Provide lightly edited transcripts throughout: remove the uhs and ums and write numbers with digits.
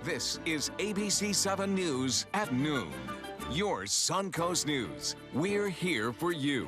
This is ABC 7 News at noon. Your Suncoast News. We're here for you.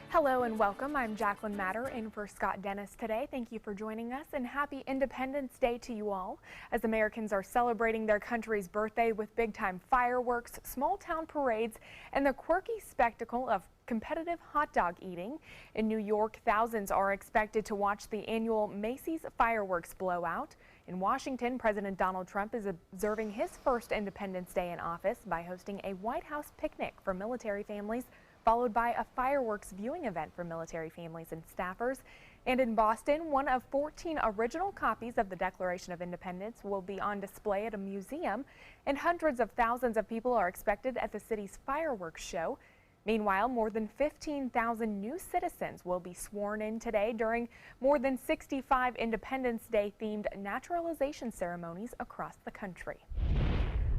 Hello and welcome. I'm Jacqueline Matter in for Scott Dennis today. Thank you for joining us and happy Independence Day to you all. As Americans are celebrating their country's birthday with big-time fireworks, small-town parades, and the quirky spectacle of competitive hot dog eating. In New York, thousands are expected to watch the annual Macy's fireworks blowout. In Washington, President Donald Trump is observing his first Independence Day in office by hosting a White House picnic for military families, followed by a fireworks viewing event for military families and staffers. And in Boston, one of 14 original copies of the Declaration of Independence will be on display at a museum, and hundreds of thousands of people are expected at the city's fireworks show. Meanwhile, more than 15,000 new citizens will be sworn in today during more than 65 Independence Day themed naturalization ceremonies across the country.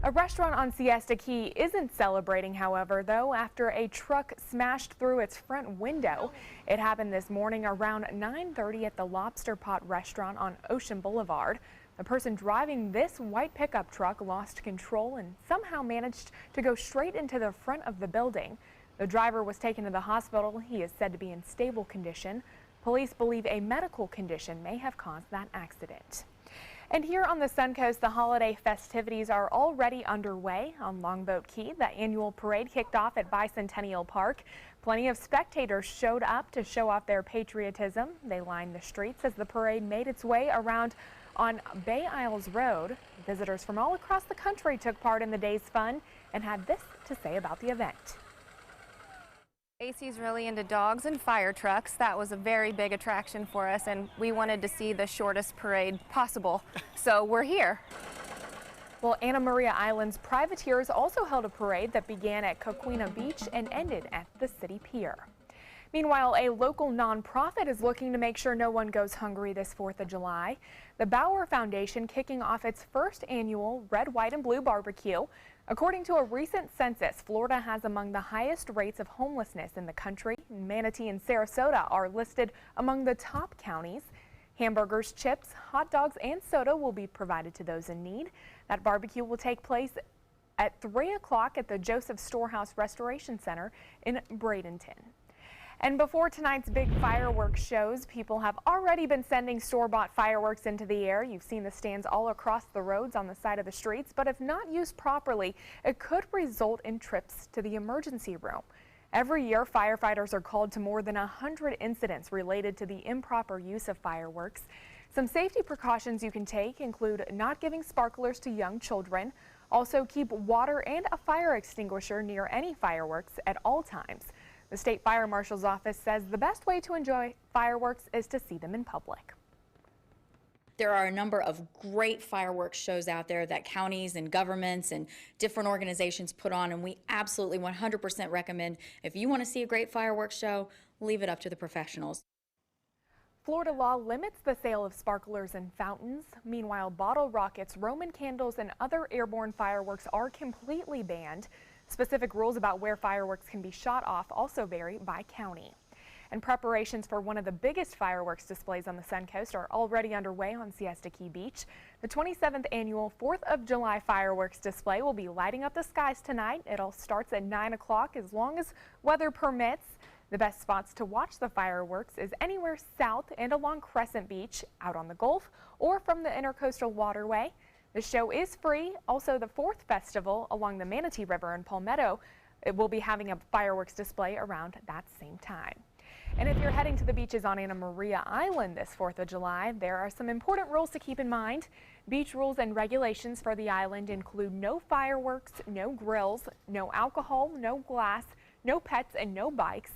A restaurant on Siesta Key isn't celebrating, however, though, after a truck smashed through its front window. It happened this morning around 9:30 at the Lobster Pot restaurant on Ocean Boulevard. The person driving this white pickup truck lost control and somehow managed to go straight into the front of the building. The driver was taken to the hospital. He is said to be in stable condition. Police believe a medical condition may have caused that accident. And here on the Suncoast, the holiday festivities are already underway on Longboat Key. The annual parade kicked off at Bicentennial Park. Plenty of spectators showed up to show off their patriotism. They lined the streets as the parade made its way around on Bay Isles Road. Visitors from all across the country took part in the day's fun and had this to say about the event. AC's really into dogs and fire trucks. That was a very big attraction for us, and we wanted to see the shortest parade possible, so we're here. Well, Anna Maria Island's Privateers also held a parade that began at Coquina Beach and ended at the city pier. Meanwhile, a local nonprofit is looking to make sure no one goes hungry this 4th of July. The Bauer Foundation kicking off its first annual Red, White, and Blue barbecue. According to a recent census, Florida has among the highest rates of homelessness in the country. Manatee and Sarasota are listed among the top counties. Hamburgers, chips, hot dogs, and soda will be provided to those in need. That barbecue will take place at 3 o'clock at the Joseph Storehouse Restoration Center in Bradenton. And before tonight's big fireworks shows, people have already been sending store-bought fireworks into the air. You've seen the stands all across the roads on the side of the streets, but if not used properly, it could result in trips to the emergency room. Every year, firefighters are called to more than 100 incidents related to the improper use of fireworks. Some safety precautions you can take include not giving sparklers to young children. Also, keep water and a fire extinguisher near any fireworks at all times. The State Fire Marshal's office says the best way to enjoy fireworks is to see them in public. There are a number of great fireworks shows out there that counties and governments and different organizations put on, and we absolutely 100% recommend, if you want to see a great fireworks show, leave it up to the professionals. Florida law limits the sale of sparklers and fountains. Meanwhile, bottle rockets, Roman candles, and other airborne fireworks are completely banned. Specific rules about where fireworks can be shot off also vary by county. And preparations for one of the biggest fireworks displays on the Suncoast are already underway on Siesta Key Beach. The 27th annual 4th of July fireworks display will be lighting up the skies tonight. It all starts at 9 o'clock as long as weather permits. The best spots to watch the fireworks is anywhere south and along Crescent Beach, out on the Gulf, or from the Intercoastal Waterway. The show is free. Also, the 4th Festival along the Manatee River in Palmetto, it will be having a fireworks display around that same time. And if you're heading to the beaches on Anna Maria Island this 4th of July, there are some important rules to keep in mind. Beach rules and regulations for the island include no fireworks, no grills, no alcohol, no glass, no pets, and no bikes.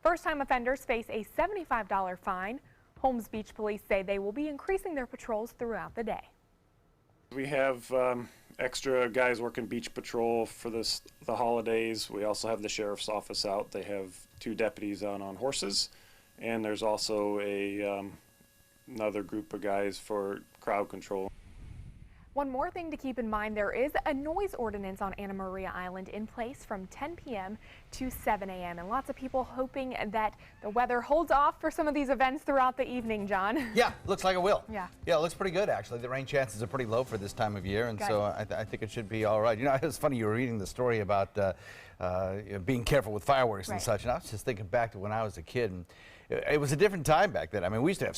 First-time offenders face a $75 fine. Holmes Beach Police say they will be increasing their patrols throughout the day. We have extra guys working beach patrol for the holidays. We also have the sheriff's office out. They have 2 deputies on horses, and there's also another group of guys for crowd control. One more thing to keep in mind, there is a noise ordinance on Anna Maria Island in place from 10 p.m. to 7 a.m. and lots of people hoping that the weather holds off for some of these events throughout the evening, John. Yeah, looks like it will. Yeah, it looks pretty good actually. The rain chances are pretty low for this time of year, and good. so I think it should be all right. You know, it was funny, you were reading the story about being careful with fireworks and such, and I was just thinking back to when I was a kid, and it was a different time back then. I mean, we used to have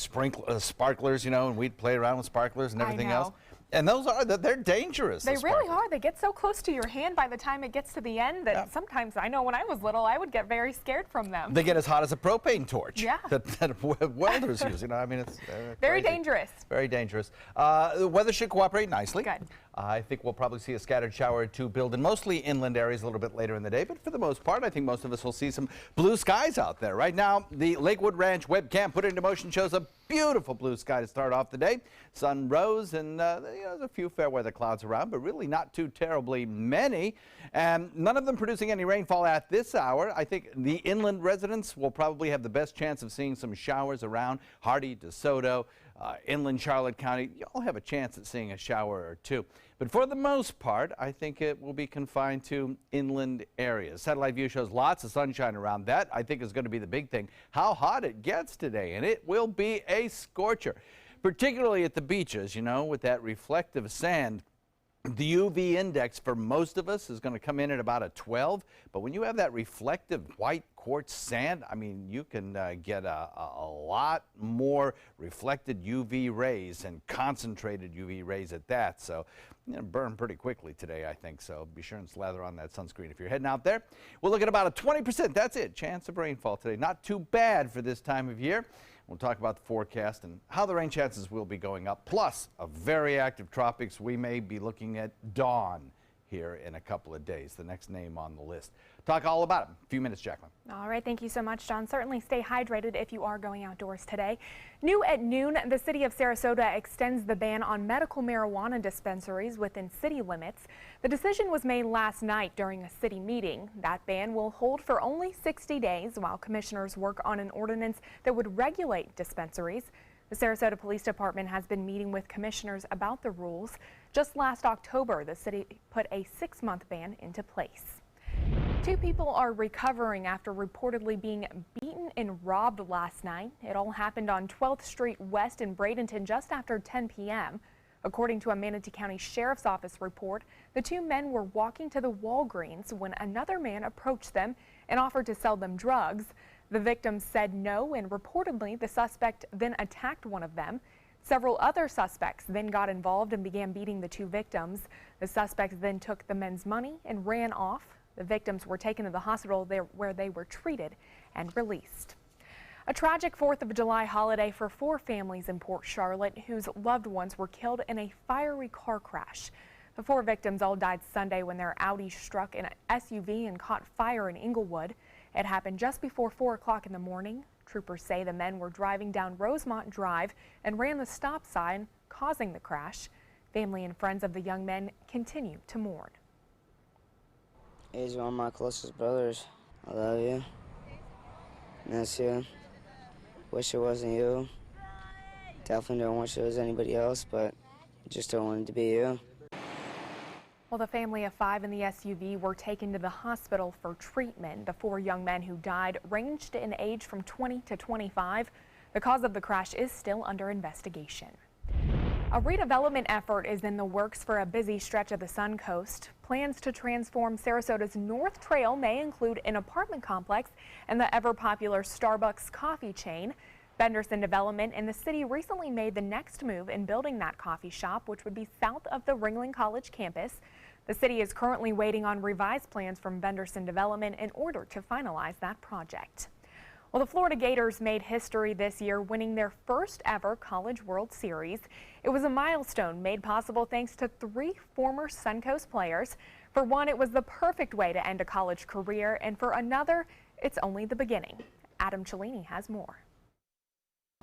sparklers, you know, and we'd play around with sparklers and everything else. And they're dangerous. They really are. They get so close to your hand by the time it gets to the end that sometimes, I know when I was little, I would get very scared from them. They get as hot as a propane torch. Yeah. that welders use. You know, I mean, it's very crazy. dangerous. Very dangerous. The weather should cooperate nicely. Good. I think we'll probably see a scattered shower or two build in mostly inland areas a little bit later in the day, but for the most part, I think most of us will see some blue skies out there. Right now, the Lakewood Ranch webcam put into motion shows a beautiful blue sky to start off the day. Sun rose and there's a few fair weather clouds around, but really not too terribly many. And none of them producing any rainfall at this hour. I think the inland residents will probably have the best chance of seeing some showers around Hardy, DeSoto, inland Charlotte County. You all have a chance at seeing a shower or two. But for the most part, I think it will be confined to inland areas. Satellite view shows lots of sunshine around. That, I think, is going to be the big thing. How hot it gets today, and it will be a scorcher, particularly at the beaches, you know, with that reflective sand. The UV index for most of us is going to come in at about a 12, but when you have that reflective white quartz sand, I mean, you can get a lot more reflected UV rays and concentrated UV rays at that. So, you know, burn pretty quickly today, I think. So be sure and slather on that sunscreen if you're heading out there. We'll look at about a 20%. That's it. Chance of rainfall today. Not too bad for this time of year. We'll talk about the forecast and how the rain chances will be going up, plus a very active tropics. We may be looking at dawn here in a couple of days, the next name on the list. Talk all about it in a few minutes, Jacqueline. All right, thank you so much, John. Certainly stay hydrated if you are going outdoors today. New at noon, the city of Sarasota extends the ban on medical marijuana dispensaries within city limits. The decision was made last night during a city meeting. That ban will hold for only 60 days while commissioners work on an ordinance that would regulate dispensaries. The Sarasota Police Department has been meeting with commissioners about the rules. Just last October, the city put a 6-month ban into place. 2 people are recovering after reportedly being beaten and robbed last night. It all happened on 12th Street West in Bradenton just after 10 p.m. According to a Manatee County Sheriff's Office report, the 2 men were walking to the Walgreens when another man approached them and offered to sell them drugs. The victims said no, and reportedly the suspect then attacked one of them. Several other suspects then got involved and began beating the 2 victims. The suspects then took the men's money and ran off. The victims were taken to the hospital where they were treated and released. A tragic 4th of July holiday for 4 families in Port Charlotte whose loved ones were killed in a fiery car crash. The 4 victims all died Sunday when their Audi struck an SUV and caught fire in Inglewood. It happened just before 4 o'clock in the morning. Troopers say the men were driving down Rosemont Drive and ran the stop sign, causing the crash. Family and friends of the young men continue to mourn. He's one of my closest brothers. I love you. Miss you. Wish it wasn't you. Definitely don't wish it was anybody else, but just don't want it to be you. Well, the family of 5 in the SUV were taken to the hospital for treatment. The 4 young men who died ranged in age from 20 to 25. The cause of the crash is still under investigation. A redevelopment effort is in the works for a busy stretch of the Suncoast. Plans to transform Sarasota's North Trail may include an apartment complex and the ever-popular Starbucks coffee chain. Benderson Development and the city recently made the next move in building that coffee shop, which would be south of the Ringling College campus. The city is currently waiting on revised plans from Benderson Development in order to finalize that project. Well, the Florida Gators made history this year, winning their first ever College World Series. It was a milestone made possible thanks to 3 former Suncoast players. For one, it was the perfect way to end a college career, and for another, it's only the beginning. Adam Cellini has more.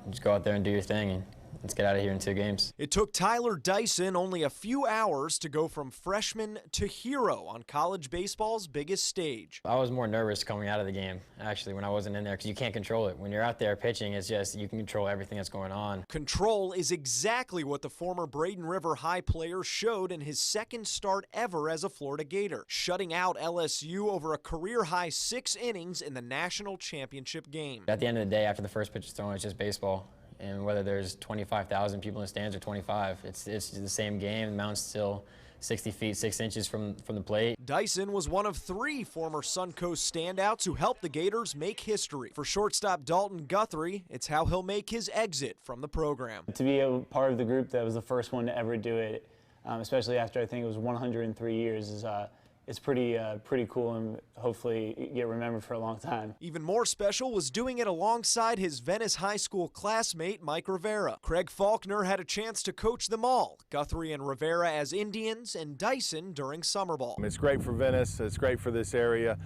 Just go out there and do your thing and let's get out of here in 2 games. It took Tyler Dyson only a few hours to go from freshman to hero on college baseball's biggest stage. I was more nervous coming out of the game, actually, when I wasn't in there, because you can't control it. When you're out there pitching, it's just you can control everything that's going on. Control is exactly what the former Braden River High player showed in his second start ever as a Florida Gator, shutting out LSU over a career-high 6 innings in the national championship game. At the end of the day, after the first pitch is thrown, it's just baseball. And whether there's 25,000 people in the stands or 25, it's the same game. The mound's still 60 feet, 6 inches from the plate. Dyson was one of 3 former Suncoast standouts who helped the Gators make history. For shortstop Dalton Guthrie, it's how he'll make his exit from the program. To be a part of the group that was the first one to ever do it, especially after I think it was 103 years, is pretty cool, and hopefully get remembered for a long time. Even more special was doing it alongside his Venice High School classmate Mike Rivera. Craig Faulkner had a chance to coach them all, Guthrie and Rivera as Indians and Dyson during summer ball. It's great for Venice, it's great for this area.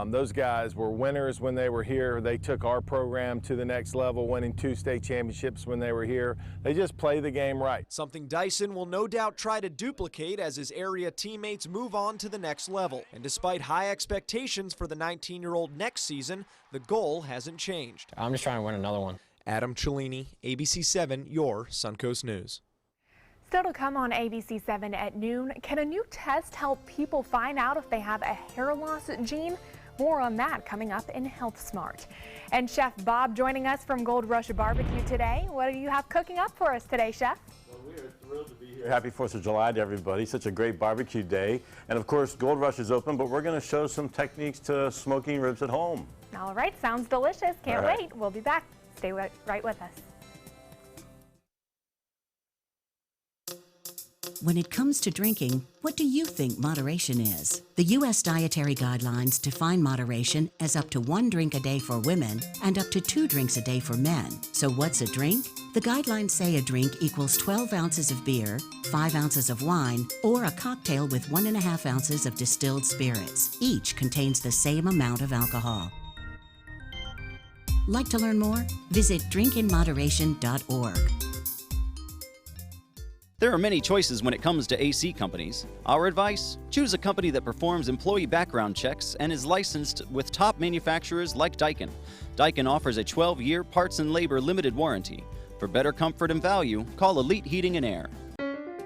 Those guys were winners when they were here. They took our program to the next level, winning 2 state championships when they were here. They just play the game right. Something Dyson will no doubt try to duplicate as his area teammates move on to the next level. And despite high expectations for the 19-year-old next season, the goal hasn't changed. I'm just trying to win another one. Adam Cellini, ABC7, your Suncoast News. Still to come on ABC7 at noon, can a new test help people find out if they have a hair loss gene? More on that coming up in Health Smart. And Chef Bob joining us from Gold Rush Barbecue today. What do you have cooking up for us today, Chef? We are thrilled to be here. Happy 4th of July to everybody. Such a great barbecue day. And of course, Gold Rush is open, but we're going to show some techniques to smoking ribs at home. All right, sounds delicious. Can't right. wait. We'll be back. Stay right with us. When it comes to drinking, what do you think moderation is? The U.S. Dietary Guidelines define moderation as up to 1 drink a day for women and up to 2 drinks a day for men. So what's a drink? The guidelines say a drink equals 12 ounces of beer, 5 ounces of wine, or a cocktail with 1.5 ounces of distilled spirits. Each contains the same amount of alcohol. Like to learn more? Visit drinkinmoderation.org. There are many choices when it comes to AC companies. Our advice? Choose a company that performs employee background checks and is licensed with top manufacturers like Daikin. Daikin offers a 12-year parts and labor limited warranty. For better comfort and value, call Elite Heating and Air.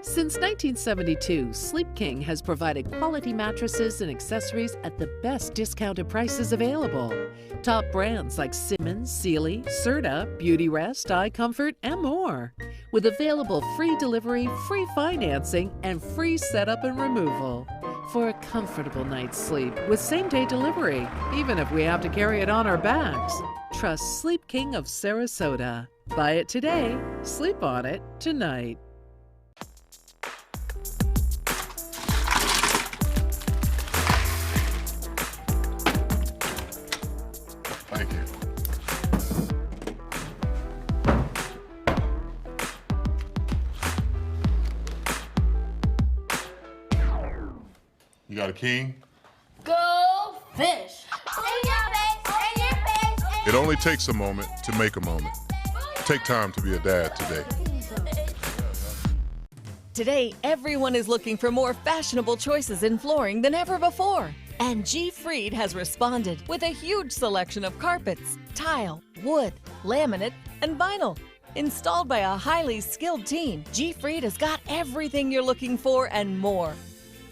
Since 1972, Sleep King has provided quality mattresses and accessories at the best discounted prices available. Top brands like Simmons, Sealy, Serta, Beautyrest, iComfort, and more. With available free delivery, free financing, and free setup and removal. For a comfortable night's sleep with same-day delivery, even if we have to carry it on our backs. Trust Sleep King of Sarasota. Buy it today, sleep on it tonight. Thank you. You got a king? Go fish! It only takes a moment to make a moment. Take time to be a dad today. Today, everyone is looking for more fashionable choices in flooring than ever before. And G. Fried has responded with a huge selection of carpets, tile, wood, laminate, and vinyl. Installed by a highly skilled team, G. Fried has got everything you're looking for and more.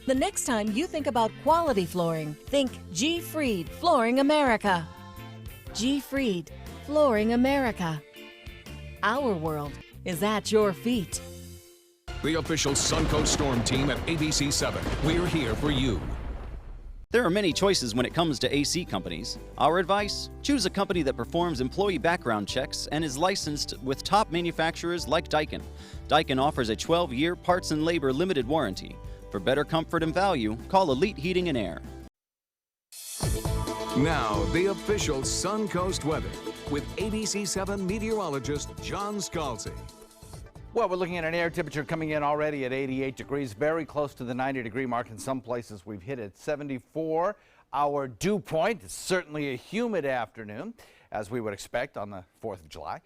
The next time you think about quality flooring, think G. Fried Flooring America. G. Fried Flooring America. Our world is at your feet. The official Suncoast Storm team at ABC7. We're here for you. There are many choices when it comes to AC companies. Our advice? Choose a company that performs employee background checks and is licensed with top manufacturers like Daikin. Daikin offers a 12-year parts and labor limited warranty. For better comfort and value, call Elite Heating and Air. Now, the official Suncoast weather with ABC7 meteorologist John Scalzi. Well, we're looking at an air temperature coming in already at 88 degrees, very close to the 90-degree mark. In some places, we've hit at 74. Our dew point is certainly a humid afternoon, as we would expect on the 4th of July.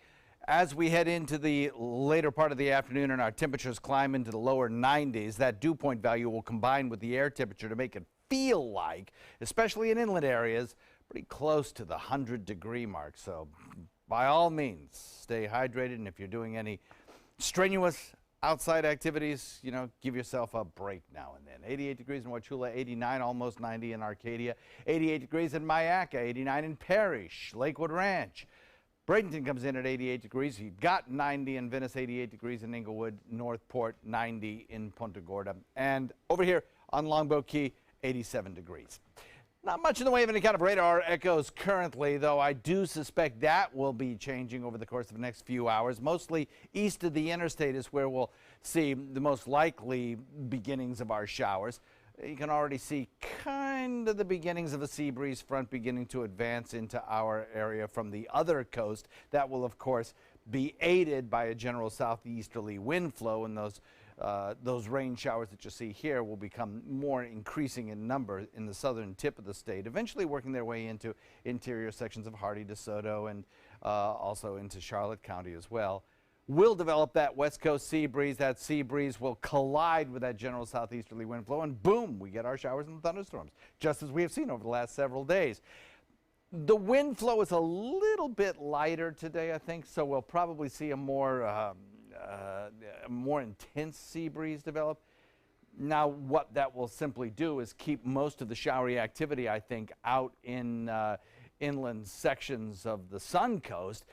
As we head into the later part of the afternoon and our temperatures climb into the lower 90s, that dew point value will combine with the air temperature to make it feel like, especially in inland areas, pretty close to the 100-degree mark. So by all means, stay hydrated, and if you're doing any strenuous outside activities, you know, give yourself a break now and then. 88 degrees in Wauchula, 89, almost 90 in Arcadia, 88 degrees in Mayaca, 89 in Parrish, Lakewood Ranch. Bradenton comes in at 88 degrees. You've got 90 in Venice, 88 degrees in Inglewood, Northport, 90 in Punta Gorda. And over here on Longboat Key, 87 degrees. Not much in the way of any kind of radar echoes currently, though I do suspect that will be changing over the course of the next few hours. Mostly east of the interstate is where we'll see the most likely beginnings of our showers. You can already see kind of the beginnings of a sea breeze front beginning to advance into our area from the other coast. That will, of course, be aided by a general southeasterly wind flow, and those rain showers that you see here will become more increasing in number in the southern tip of the state, eventually working their way into interior sections of Hardy, DeSoto, and also into Charlotte County as well. We'll develop that west coast sea breeze. That sea breeze will collide with that general southeasterly wind flow, and boom, we get our showers and thunderstorms, just as we have seen over the last several days. The wind flow is a little bit lighter today, I think, so we'll probably see a more intense sea breeze develop. Now, what that will simply do is keep most of the showery activity, I think, out in inland sections of the Sun Coast.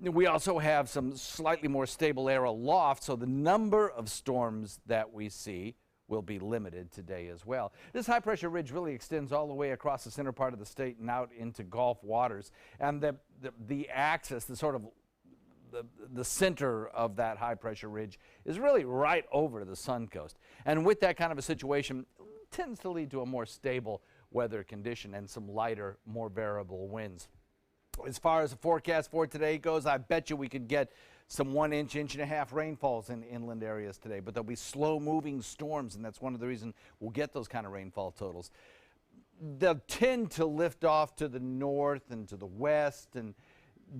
We also have some slightly more stable air aloft, so the number of storms that we see will be limited today as well. This high-pressure ridge really extends all the way across the center part of the state and out into Gulf waters. And the axis, the sort of the center of that high-pressure ridge is really right over the Sun Coast. And with that kind of a situation, it tends to lead to a more stable weather condition and some lighter, more variable winds. As far as the forecast for today goes, I bet you we could get some 1 inch, inch and a half rainfalls in inland areas today, but there'll be slow-moving storms, and that's one of the reasons we'll get those kind of rainfall totals. They'll tend to lift off to the north and to the west, and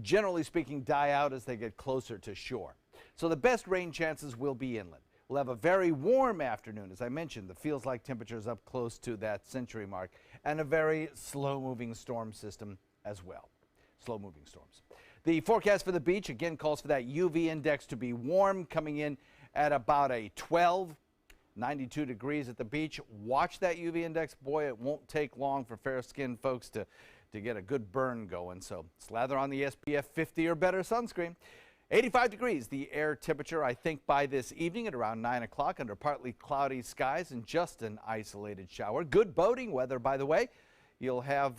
generally speaking, die out as they get closer to shore. So the best rain chances will be inland. We'll have a very warm afternoon, as I mentioned. The feels like temperatures up close to that century mark, and a very slow-moving storm system as well. Slow-moving storms. The forecast for the beach again calls for that UV index to be warm, coming in at about a 12, 92 degrees at the beach. Watch that UV index. Boy, it won't take long for fair-skinned folks to get a good burn going. So slather on the SPF 50 or better sunscreen. 85 degrees the air temperature, I think, by this evening at around 9 o'clock under partly cloudy skies and just an isolated shower. Good boating weather, by the way. You'll have,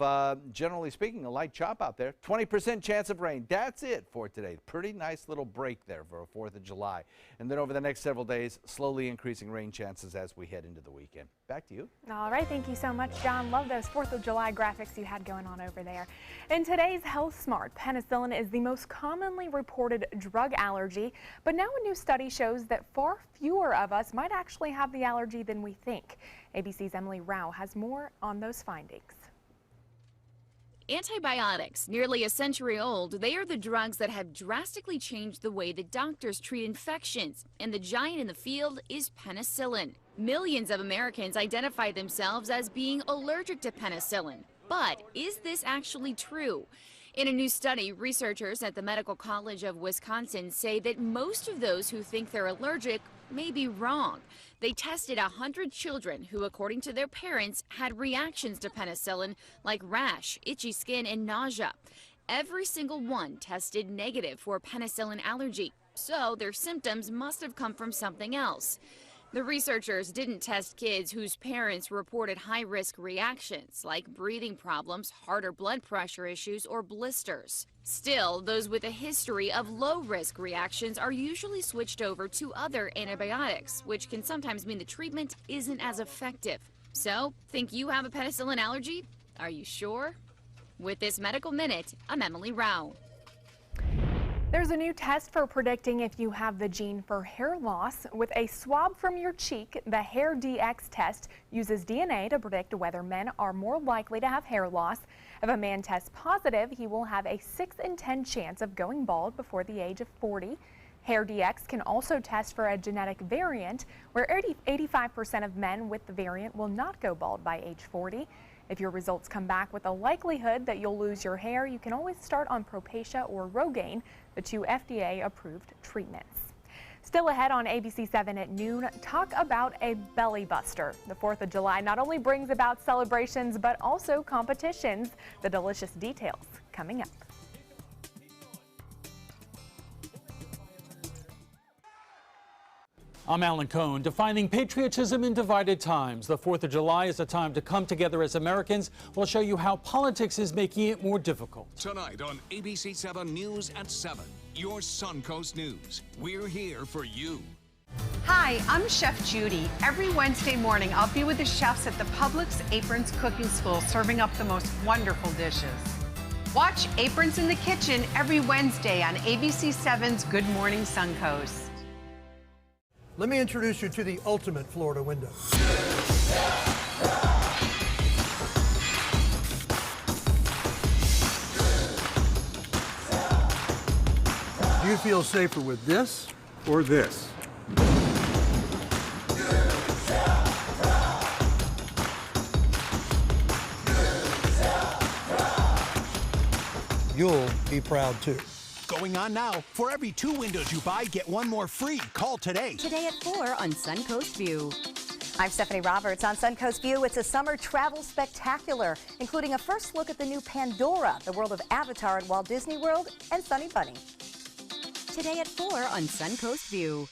generally speaking, a light chop out there. 20% chance of rain. That's it for today. Pretty nice little break there for a 4th of July. And then over the next several days, slowly increasing rain chances as we head into the weekend. Back to you. All right. Thank you so much, John. Love those 4th of July graphics you had going on over there. In today's Health Smart, penicillin is the most commonly reported drug allergy. But now a new study shows that far fewer of us might actually have the allergy than we think. ABC's Emily Rao has more on those findings. Antibiotics, nearly a century old, they are the drugs that have drastically changed the way that doctors treat infections. And the giant in the field is penicillin. Millions of Americans identify themselves as being allergic to penicillin. But is this actually true? In a new study, researchers at the Medical College of Wisconsin say that most of those who think they're allergic may be wrong. They tested 100 children who, according to their parents, had reactions to penicillin like rash, itchy skin, and nausea. Every single one tested negative for penicillin allergy, so their symptoms must have come from something else. The researchers didn't test kids whose parents reported high-risk reactions like breathing problems, heart or blood pressure issues, or blisters. Still, those with a history of low-risk reactions are usually switched over to other antibiotics, which can sometimes mean the treatment isn't as effective. So, think you have a penicillin allergy? Are you sure? With this Medical Minute, I'm Emily Rao. There's a new test for predicting if you have the gene for hair loss. With a swab from your cheek, the HairDx test uses DNA to predict whether men are more likely to have hair loss. If a man tests positive, he will have a 6 in 10 chance of going bald before the age of 40. HairDx can also test for a genetic variant, where 85% of men with the variant will not go bald by age 40. If your results come back with a likelihood that you'll lose your hair, you can always start on Propecia or Rogaine, the 2 FDA-approved treatments. Still ahead on ABC 7 at noon, talk about a belly buster. The 4th of July not only brings about celebrations, but also competitions. The delicious details coming up. I'm Alan Cohn. Defining patriotism in divided times. The 4th of July is a time to come together as Americans. We'll show you how politics is making it more difficult. Tonight on ABC 7 News at 7, your Suncoast News. We're here for you. Hi, I'm Chef Judy. Every Wednesday morning, I'll be with the chefs at the Publix Aprons Cooking School serving up the most wonderful dishes. Watch Aprons in the Kitchen every Wednesday on ABC 7's Good Morning Suncoast. Let me introduce you to the ultimate Florida window. Do you feel safer with this or this? You'll be proud too. Going on now. For every 2 windows you buy, get 1 more free. Call today. Today at 4 on Suncoast View. I'm Stephanie Roberts on Suncoast View. It's a summer travel spectacular, including a first look at the new Pandora, the world of Avatar at Walt Disney World, and Sunny Bunny. Today at 4 on Suncoast View.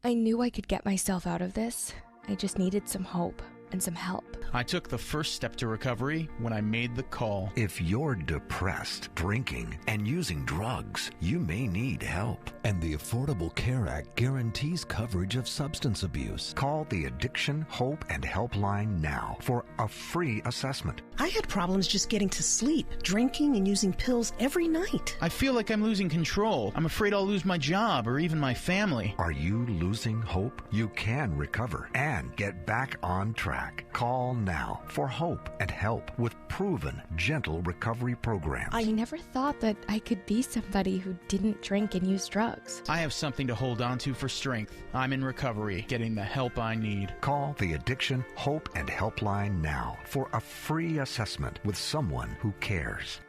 I knew I could get myself out of this. I just needed some hope and some help. I took the first step to recovery when I made the call. If you're depressed, drinking, and using drugs, you may need help. And the Affordable Care Act guarantees coverage of substance abuse. Call the Addiction, Hope, and Helpline now for a free assessment. I had problems just getting to sleep, drinking and using pills every night. I feel like I'm losing control. I'm afraid I'll lose my job or even my family. Are you losing hope? You can recover and get back on track. Call now for hope and help with proven, gentle recovery programs. I never thought that I could be somebody who didn't drink and use drugs. I have something to hold on to for strength. I'm in recovery, getting the help I need. Call the Addiction, Hope, and Helpline now for a free assessment with someone who cares.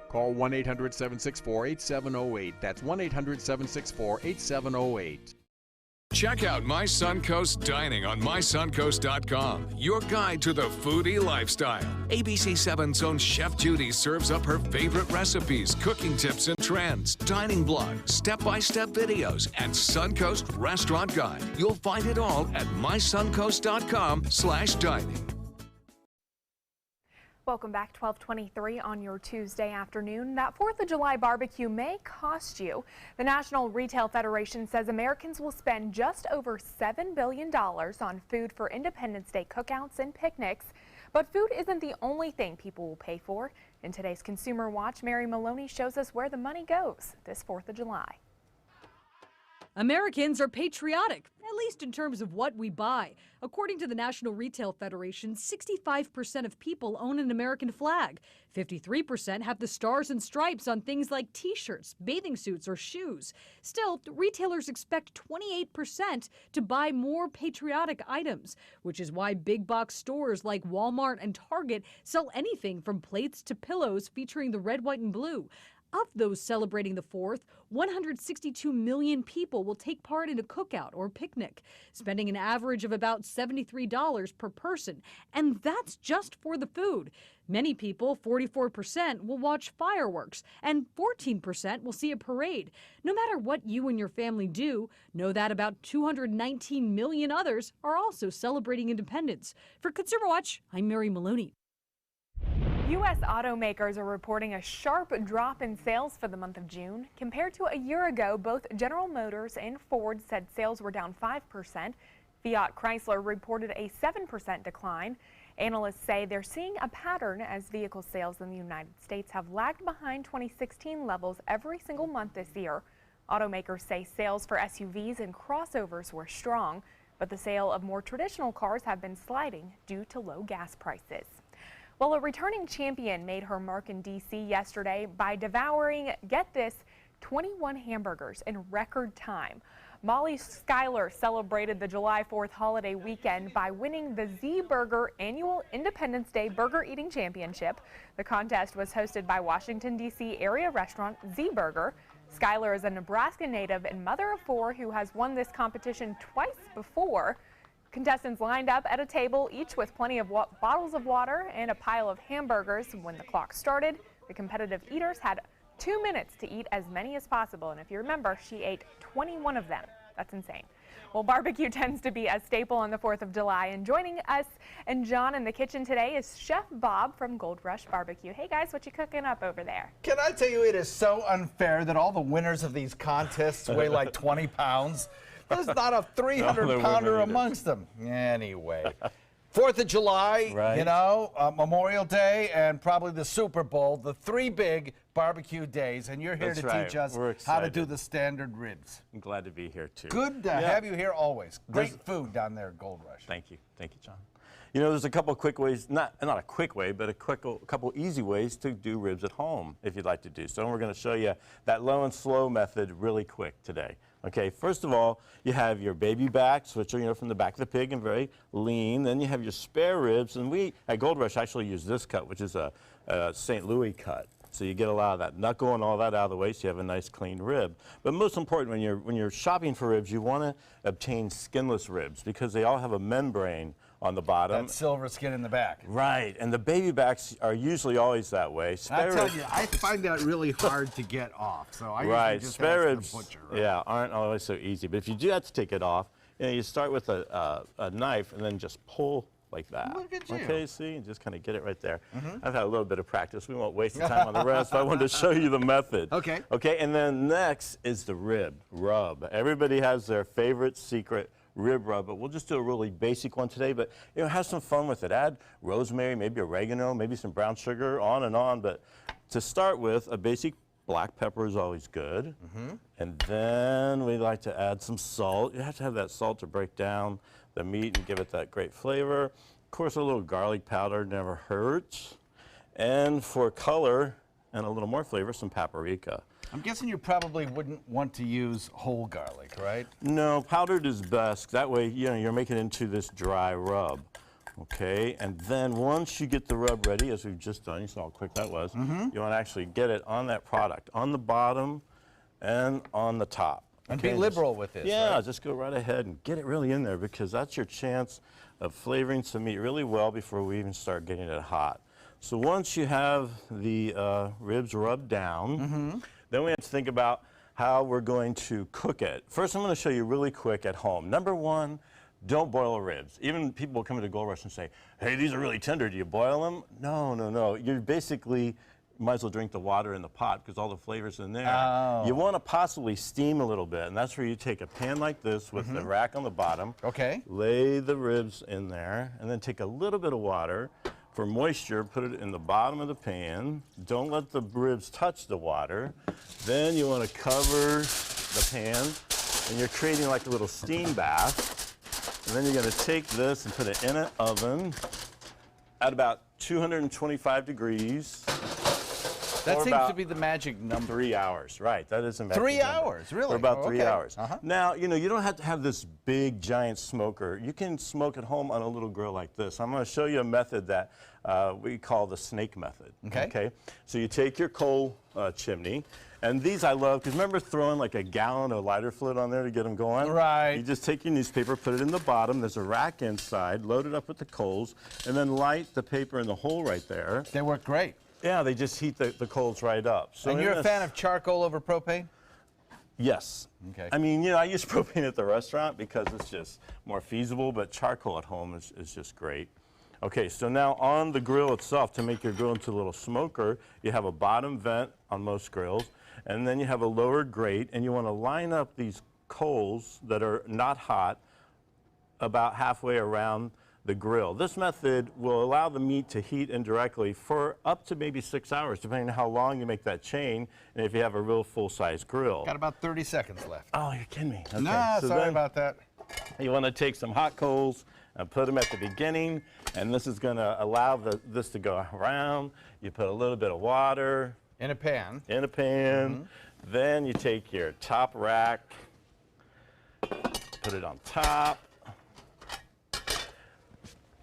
Call 1-800-764-8708. That's 1-800-764-8708. Check out My Suncoast Dining on mysuncoast.com, your guide to the foodie lifestyle. ABC 7's own Chef Judy serves up her favorite recipes, cooking tips and trends, dining blog, step-by-step videos, and Suncoast Restaurant Guide. You'll find it all at mysuncoast.com/dining. Welcome back, 12:23 on your Tuesday afternoon. That 4th of July barbecue may cost you. The National Retail Federation says Americans will spend just over $7 billion on food for Independence Day cookouts and picnics. But food isn't the only thing people will pay for. In today's Consumer Watch, Mary Maloney shows us where the money goes this 4th of July. Americans are patriotic, at least in terms of what we buy. According to the National Retail Federation, 65% of people own an American flag. 53% have the stars and stripes on things like T-shirts, bathing suits, or shoes. Still, retailers expect 28% to buy more patriotic items, which is why big box stores like Walmart and Target sell anything from plates to pillows featuring the red, white, and blue. Of those celebrating the 4th, 162 million people will take part in a cookout or picnic, spending an average of about $73 per person. And that's just for the food. Many people, 44%, will watch fireworks, and 14% will see a parade. No matter what you and your family do, know that about 219 million others are also celebrating independence. For Consumer Watch, I'm Mary Maloney. U.S. automakers are reporting a sharp drop in sales for the month of June. Compared to a year ago, both General Motors and Ford said sales were down 5%. Fiat Chrysler reported a 7% decline. Analysts say they're seeing a pattern as vehicle sales in the United States have lagged behind 2016 levels every single month this year. Automakers say sales for SUVs and crossovers were strong, but the sale of more traditional cars have been sliding due to low gas prices. Well, a returning champion made her mark in D.C. yesterday by devouring, get this, 21 hamburgers in record time. Molly Schuyler celebrated the July 4th holiday weekend by winning the Z-Burger Annual Independence Day Burger Eating Championship. The contest was hosted by Washington, D.C. area restaurant Z-Burger. Schuyler is a Nebraska native and mother of 4 who has won this competition twice before. Contestants lined up at a table, each with plenty of bottles of water and a pile of hamburgers. When the clock started, the competitive eaters had 2 minutes to eat as many as possible, and if you remember, she ate 21 of them. That's insane. Well, barbecue tends to be a staple on the 4th of July, and joining us and John in the kitchen today is Chef Bob from Gold Rush Barbecue. Hey guys, what you cooking up over there? Can I tell you, it is so unfair that all the winners of these contests weigh like 20 pounds. There's not a 300-pounder amongst them. Anyway. 4th of July, right. You know, Memorial Day, and probably the Super Bowl, the 3 big barbecue days, and you're here That's to right. teach us We're how to excited. do the standard ribs. I'm glad to be here, too. Good to have you here always. Great food down there at Gold Rush. Thank you, John. You know, there's a couple quick ways, not a quick way, but a couple easy ways to do ribs at home if you'd like to do so. And we're going to show you that low and slow method really quick today. Okay, first of all, you have your baby backs, which are, from the back of the pig and very lean. Then you have your spare ribs, and we at Gold Rush actually use this cut, which is a St. Louis cut. So you get a lot of that knuckle and all that out of the way, so you have a nice clean rib. But most important, when you're shopping for ribs, you want to obtain skinless ribs because they all have a membrane on the bottom. That silver skin in the back. Right, and the baby backs are usually always that way. I tell you, I find that really hard to get off. So I usually just spare ask ribs, the butcher. Right? yeah, aren't always so easy. But if you do have to take it off, you start with a knife and then just pull like that. Look at you. Okay, see, and just kind of get it right there. I've had a little bit of practice. We won't waste the time on the rest, but I wanted to show you the method. Okay. Okay, and then next is the rub. Everybody has their favorite secret rib rub, but we'll just do a really basic one today, but have some fun with it. Add rosemary, maybe oregano, maybe some brown sugar, on and on. But to start with, a basic black pepper is always good. And then we like to add some salt. You have to have that salt to break down the meat and give it that great flavor. Of course, a little garlic powder never hurts. And for color and a little more flavor, some paprika. I'm guessing you probably wouldn't want to use whole garlic, right? No, powdered is best. That way, you're making it into this dry rub. Okay, and then once you get the rub ready, as we've just done, you saw how quick that was, you want to actually get it on that product, on the bottom and on the top. And okay? be liberal with this, Yeah, right? just go right ahead and get it really in there because that's your chance of flavoring some meat really well before we even start getting it hot. So once you have the ribs rubbed down, then we have to think about how we're going to cook it. First, I'm going to show you really quick at home. Number one, don't boil the ribs. Even people come into Gold Rush and say, hey, these are really tender. Do you boil them? No. You basically might as well drink the water in the pot because all the flavor's in there. Oh. You want to possibly steam a little bit, and that's where you take a pan like this with the rack on the bottom. Okay. Lay the ribs in there, and then take a little bit of water. For moisture, put it in the bottom of the pan. Don't let the ribs touch the water. Then you want to cover the pan, and you're creating like a little steam bath. And then you're going to take this and put it in an oven at about 225 degrees. That seems to be the magic number. 3 hours, right? That is a magic 3 number. hours, really? For about Oh, 3 okay. hours. Now, you don't have to have this big, giant smoker. You can smoke at home on a little grill like this. I'm going to show you a method that we call the snake method. Okay. So you take your coal chimney, and these I love because remember throwing like a gallon of lighter fluid on there to get them going? Right. You just take your newspaper, put it in the bottom. There's a rack inside. Load it up with the coals, and then light the paper in the hole right there. They work great. Yeah, they just heat the coals right up. So And you're a fan of charcoal over propane? Yes. Okay. I mean, I use propane at the restaurant because it's just more feasible, but charcoal at home is just great. Okay, so now on the grill itself, to make your grill into a little smoker, you have a bottom vent on most grills, and then you have a lower grate, and you want to line up these coals that are not hot about halfway around the grill. This method will allow the meat to heat indirectly for up to maybe 6 hours, depending on how long you make that chain and if you have a real full-size grill. Got about 30 seconds left. Oh, you're kidding me. Okay. Nah, so sorry about that. You want to take some hot coals and put them at the beginning, and this is going to allow this to go around. You put a little bit of water. In a pan. In a pan. Then you take your top rack, put it on top.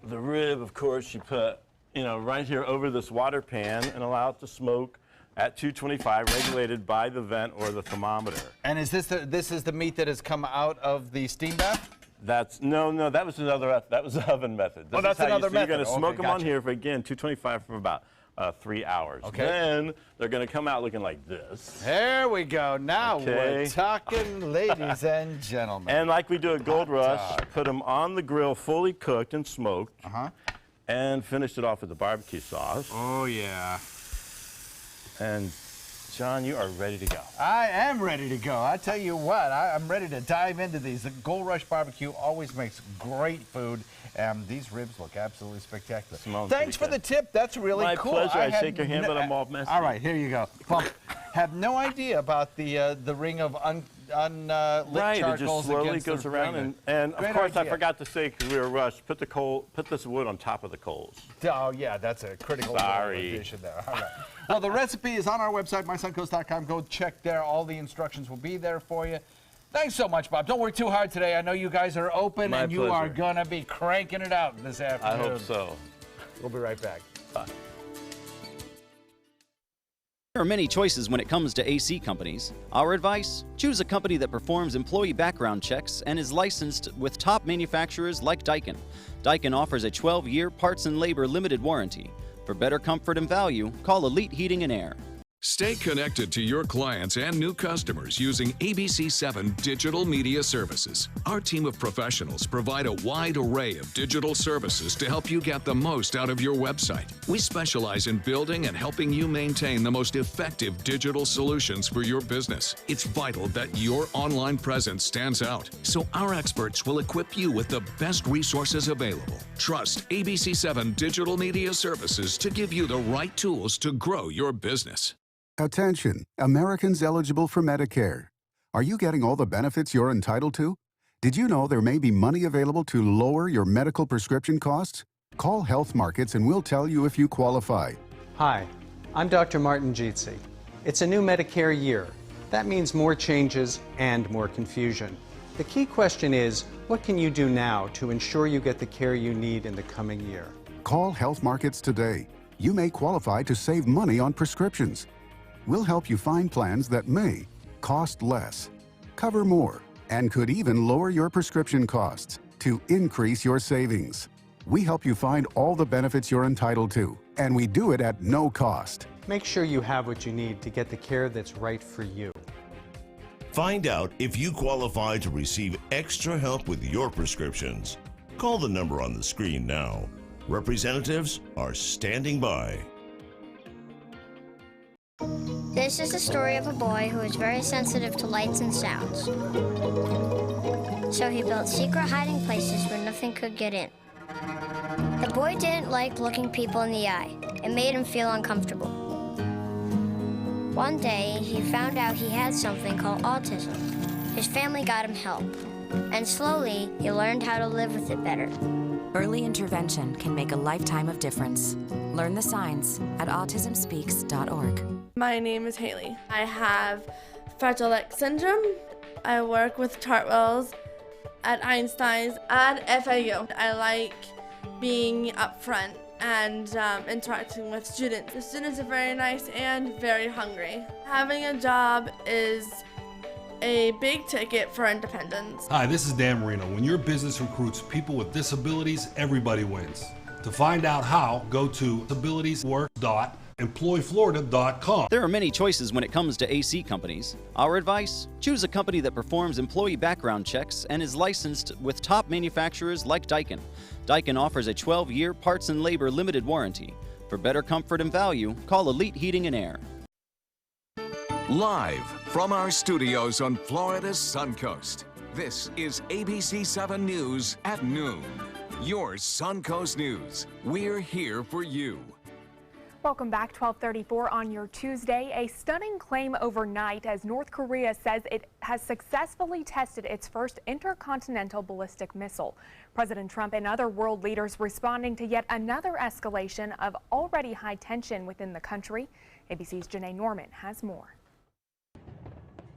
The rib, of course, you put, right here over this water pan and allow it to smoke at 225, regulated by the vent or the thermometer. And is this the meat that has come out of the steam bath? No, that was the oven method. Oh, that's another method. You're going to smoke them on here for, again, 225 for about 3 hours. Okay. Then they're going to come out looking like this. There we go. Now we're talking, ladies and gentlemen. And like we do at Gold Rush, put them on the grill fully cooked and smoked. And finished it off with the barbecue sauce. Oh, yeah. And John, you are ready to go. I am ready to go. I tell you what, I'm ready to dive into these. The Gold Rush Barbecue always makes great food. These ribs look absolutely spectacular. Thanks for the tip. That's really cool. My pleasure. I shake your hand, but I'm all messy. All right, here you go. Have no idea about the ring of unlit right, it just slowly goes around, and of course I forgot to say, because we were rushed, put this wood on top of the coals. Oh yeah, that's a critical addition there. All right. Well, the recipe is on our website, mysuncoast.com. Go check there. All the instructions will be there for you. Thanks so much, Bob. Don't work too hard today. I know you guys are open, My and you pleasure. are gonna be cranking it out this afternoon. I hope so. We'll be right back. Bye. There are many choices when it comes to AC companies. Our advice? Choose a company that performs employee background checks and is licensed with top manufacturers like Daikin. Daikin offers a 12-year parts and labor limited warranty. For better comfort and value, call Elite Heating and Air. Stay connected to your clients and new customers using ABC7 Digital Media Services. Our team of professionals provide a wide array of digital services to help you get the most out of your website. We specialize in building and helping you maintain the most effective digital solutions for your business. It's vital that your online presence stands out, so our experts will equip you with the best resources available. Trust ABC7 Digital Media Services to give you the right tools to grow your business. Attention, Americans eligible for Medicare. Are you getting all the benefits you're entitled to? Did you know there may be money available to lower your medical prescription costs? Call Health Markets and we'll tell you if you qualify. Hi, I'm Dr. Martin Jeetsi. It's a new Medicare year. That means more changes and more confusion. The key question is, what can you do now to ensure you get the care you need in the coming year? Call Health Markets today. You may qualify to save money on prescriptions. We'll help you find plans that may cost less, cover more, and could even lower your prescription costs to increase your savings. We help you find all the benefits you're entitled to, and we do it at no cost. Make sure you have what you need to get the care that's right for you. Find out if you qualify to receive extra help with your prescriptions. Call the number on the screen now. Representatives are standing by. This is the story of a boy who is very sensitive to lights and sounds. So he built secret hiding places where nothing could get in. The boy didn't like looking people in the eye. It made him feel uncomfortable. One day, he found out he had something called autism. His family got him help, and slowly, he learned how to live with it better. Early intervention can make a lifetime of difference. Learn the signs at autismspeaks.org. My name is Haley. I have Fragile X syndrome. I work with Chartwells at Einstein's and FAU. I like being up front and interacting with students. The students are very nice and very hungry. Having a job is a big ticket for independence. Hi, this is Dan Marino. When your business recruits people with disabilities, everybody wins. To find out how, go to disabilitieswork.employflorida.com. There are many choices when it comes to AC companies. Our advice? Choose a company that performs employee background checks and is licensed with top manufacturers like Daikin. Daikin offers a 12-year parts and labor limited warranty. For better comfort and value, call Elite Heating and Air. Live from our studios on Florida's Suncoast, this is ABC7 News at noon. your Suncoast News. We're here for you. Welcome back, 12:34 on your Tuesday. A stunning claim overnight as North Korea says it has successfully tested its first intercontinental ballistic missile. President Trump and other world leaders responding to yet another escalation of already high tension within the country. ABC's Janae Norman has more.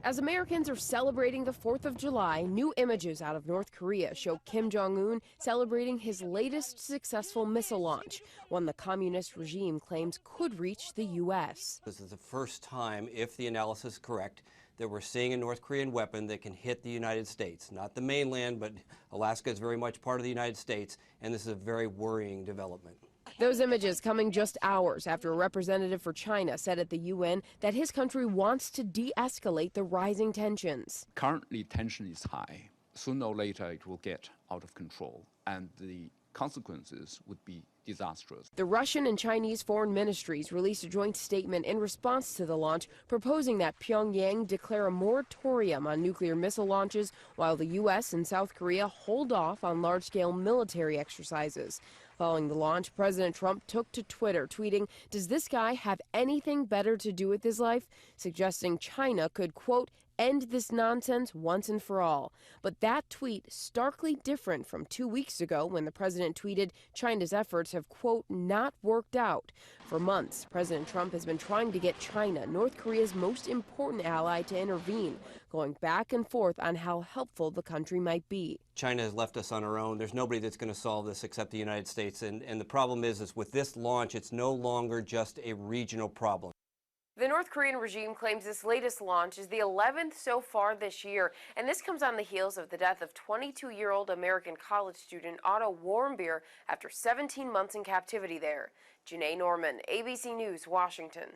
As Americans are celebrating the 4th of July, new images out of North Korea show Kim Jong-un celebrating his latest successful missile launch, one the communist regime claims could reach the U.S. This is the first time, if the analysis is correct, that we're seeing a North Korean weapon that can hit the United States. Not the mainland, but Alaska is very much part of the United States, and this is a very worrying development. Those images coming just hours after a representative for China said at the UN that his country wants to de-escalate the rising tensions. Currently, tension is high. Sooner or later, it will get out of control, and the consequences would be disastrous. The Russian and Chinese foreign ministries released a joint statement in response to the launch, proposing that Pyongyang declare a moratorium on nuclear missile launches while the U.S. and South Korea hold off on large-scale military exercises. Following the launch, President Trump took to Twitter, tweeting, "Does this guy have anything better to do with his life?" suggesting China could, quote, end this nonsense once and for all. But that tweet starkly different from 2 weeks ago when the president tweeted China's efforts have, quote, not worked out. For months, President Trump has been trying to get China, North Korea's most important ally, to intervene, going back and forth on how helpful the country might be. China has left us on our own. There's nobody that's going to solve this except the United States. And the problem is with this launch, it's no longer just a regional problem. The North Korean regime claims this latest launch is the 11th so far this year, and this comes on the heels of the death of 22-year-old American college student Otto Warmbier after 17 months in captivity there. Janae Norman, ABC News, Washington.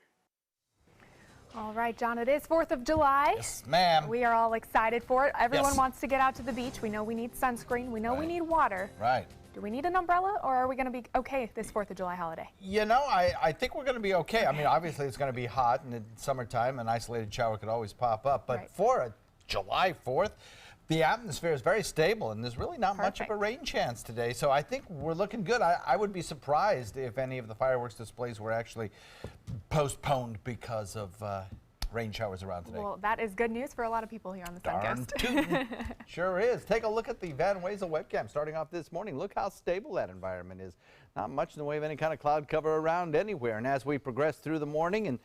All right, John, it is 4th of July. Yes, ma'am. We are all excited for it. Everyone Yes. wants to get out to the beach. We know we need sunscreen. We know we need water. Right. Do we need an umbrella, or are we going to be okay this 4th of July holiday? You know, I think we're going to be okay. I mean, obviously it's going to be hot, and in summertime, an isolated shower could always pop up. But for a July 4th, the atmosphere is very stable, and there's really not much of a rain chance today. So I think we're looking good. I would be surprised if any of the fireworks displays were actually postponed because of rain showers around today. Well, that is good news for a lot of people here on the Darn Suncoast. tootin'. Sure is. Take a look at the Van Wezel webcam starting off this morning. Look how stable that environment is. Not much in the way of any kind of cloud cover around anywhere. And as we progress through the morning and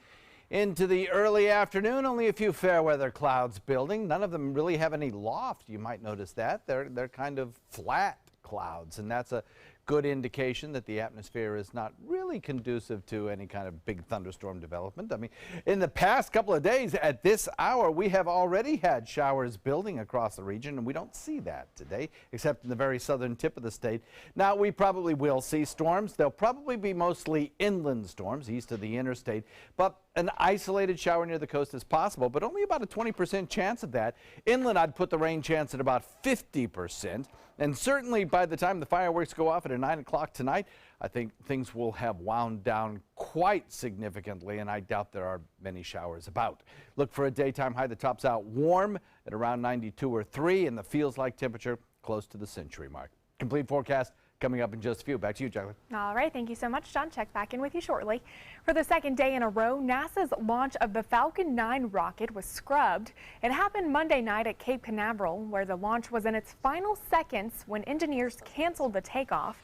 into the early afternoon, only a few fair weather clouds building. None of them really have any loft. You might notice that. They're kind of flat clouds, and that's a good indication that the atmosphere is not really conducive to any kind of big thunderstorm development. I mean, in the past couple of days at this hour, we have already had showers building across the region, and we don't see that today, except in the very southern tip of the state. Now, we probably will see storms. They'll probably be mostly inland storms east of the interstate, but an isolated shower near the coast is possible, but only about a 20% chance of that. Inland, I'd put the rain chance at about 50%. And certainly by the time the fireworks go off at 9 o'clock tonight, I think things will have wound down quite significantly, and I doubt there are many showers about. Look for a daytime high that tops out warm at around 92 or 3, and the feels-like temperature close to the century mark. Complete forecast coming up in just a few. Back to you, Jacqueline. All right, thank you so much, John. Check back in with you shortly. For the second day in a row, NASA's launch of the Falcon 9 rocket was scrubbed. It happened Monday night at Cape Canaveral, where the launch was in its final seconds when engineers canceled the takeoff.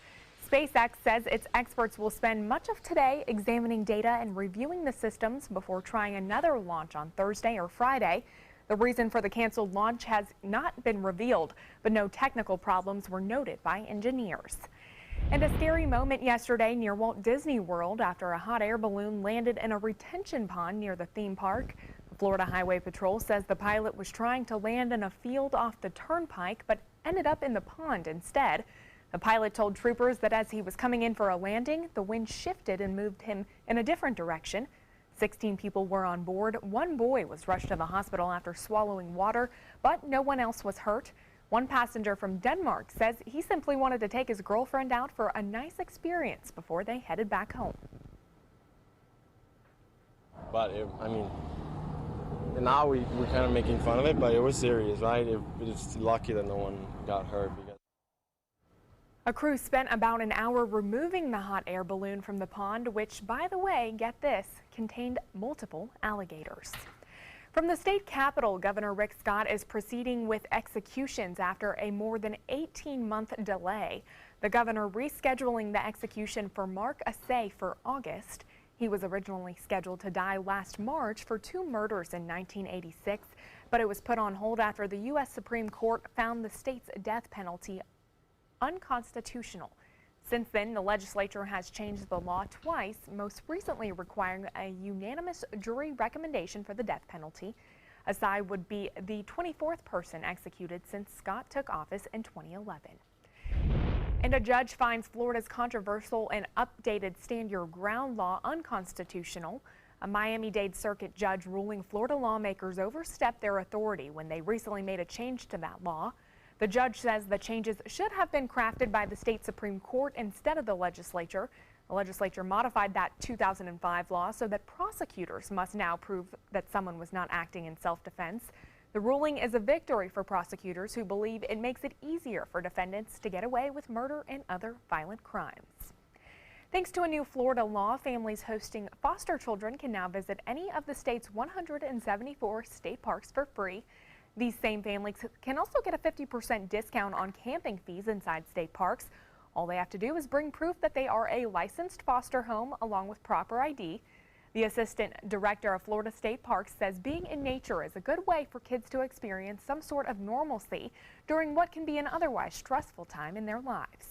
SpaceX says its experts will spend much of today examining data and reviewing the systems before trying another launch on Thursday or Friday. The reason for the canceled launch has not been revealed, but no technical problems were noted by engineers. And a scary moment yesterday near Walt Disney World after a hot air balloon landed in a retention pond near the theme park. The Florida Highway Patrol says the pilot was trying to land in a field off the turnpike, but ended up in the pond instead. The pilot told troopers that as he was coming in for a landing, the wind shifted and moved him in a different direction. 16 people were on board. One boy was rushed to the hospital after swallowing water, but no one else was hurt. One passenger from Denmark says he simply wanted to take his girlfriend out for a nice experience before they headed back home. But I mean, now we're kind of making fun of it, but it was serious, right? It's lucky that no one got hurt. A crew spent about an hour removing the hot air balloon from the pond, which, by the way, get this, contained multiple alligators. From the state capitol, Governor Rick Scott is proceeding with executions after a more than 18-month delay. The governor rescheduling the execution for Mark Assay for August. He was originally scheduled to die last March for 2 murders in 1986, but it was put on hold after the U.S. Supreme Court found the state's death penalty unconstitutional. Since then, the legislature has changed the law twice, most recently requiring a unanimous jury recommendation for the death penalty. Assay would be the 24th person executed since Scott took office in 2011. And a judge finds Florida's controversial and updated Stand Your Ground law unconstitutional. A Miami-Dade circuit judge ruling Florida lawmakers overstepped their authority when they recently made a change to that law. The judge says the changes should have been crafted by the state Supreme Court instead of the legislature. The legislature modified that 2005 law so that prosecutors must now prove that someone was not acting in self-defense. The ruling is a victory for prosecutors who believe it makes it easier for defendants to get away with murder and other violent crimes. Thanks to a new Florida law, families hosting foster children can now visit any of the state's 174 state parks for free. These same families can also get a 50% discount on camping fees inside state parks. All they have to do is bring proof that they are a licensed foster home along with proper ID. The assistant director of Florida State Parks says being in nature is a good way for kids to experience some sort of normalcy during what can be an otherwise stressful time in their lives.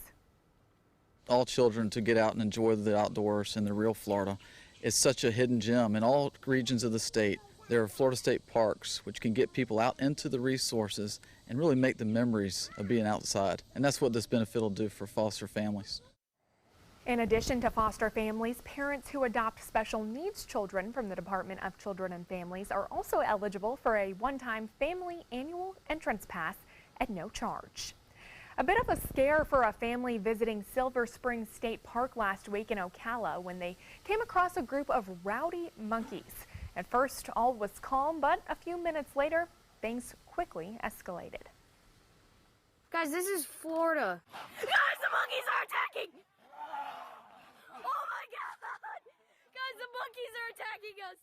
All children to get out and enjoy the outdoors in the real Florida. It's such a hidden gem in all regions of the state. There are Florida State Parks, which can get people out into the resources and really make the memories of being outside. And that's what this benefit will do for foster families. In addition to foster families, parents who adopt special needs children from the Department of Children and Families are also eligible for a one-time family annual entrance pass at no charge. A bit of a scare for a family visiting Silver Springs State Park last week in Ocala when they came across a group of rowdy monkeys. At first, all was calm, but a few minutes later, things quickly escalated. Guys, this is Florida. Guys, the monkeys are attacking! Oh my God! Guys, the monkeys are attacking us!